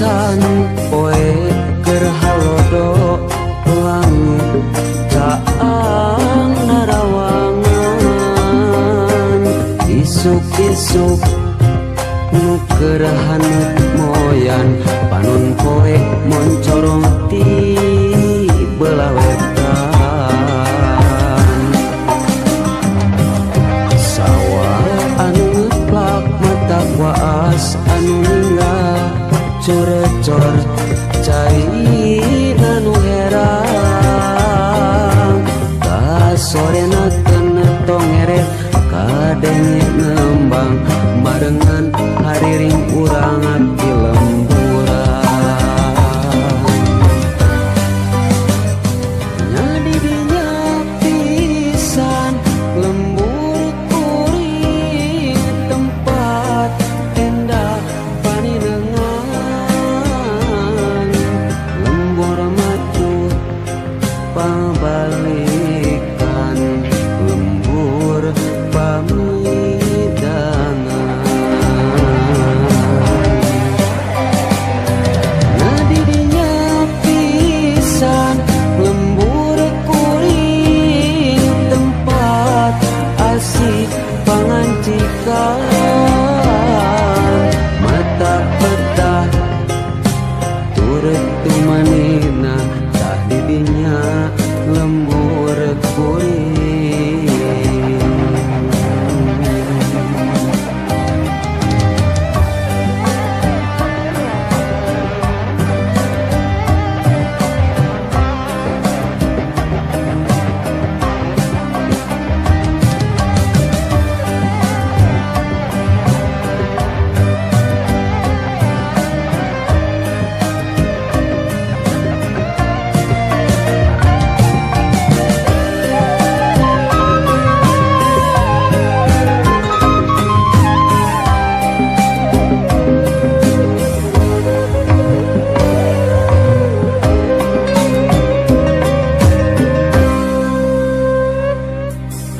pisan poe keur halodo langit caang narawangan isuk-isuk nu keur haneut moyan panon poe moncorong ti belah wetan sawah anu ngeplak mata waas anu ninggal corecor cairna nu herang kasorena kena tongeret kadenge ngembang marengan hariring urang abdi lemburan nyadi dinya pisan lembur kuring tempat endah paninengan lembur maju pabalikan lembur pamidangan nadi dinya pisan lembur kuring tempat asik pangancikan mata petah turut tumanina tah didinya lembur kuring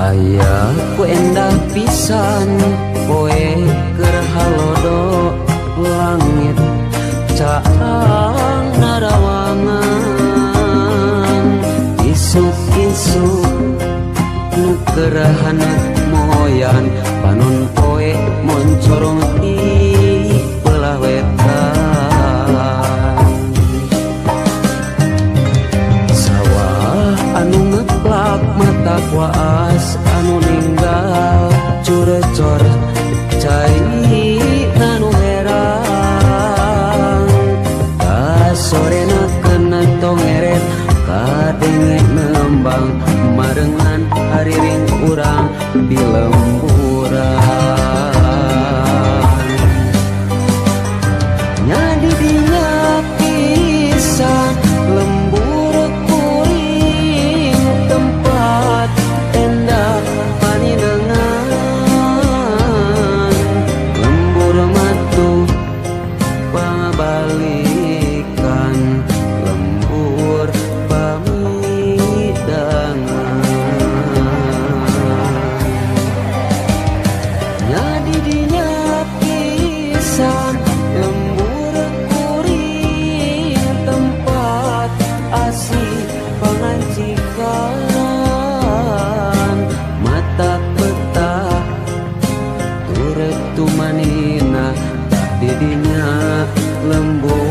aya ku endah pisan poe keur halodo langit caang narawangan isuk-isuk nu keur haneut moyan panon poe moncorong ti belah wetan sawah anu ngeplak mata waas anu ninggal curecor cairna nu herang kasorena kena tongeret kadenge nembang marengan hariring urang di lemburan nyadi dinya pisan lembur kuring tempat endah paninengan lembur matu pabalikan lembur pamidangan nyadi dinya pisan lembur kuring tempat asik pangancikan mata petah turut tumanina tah didinya lembur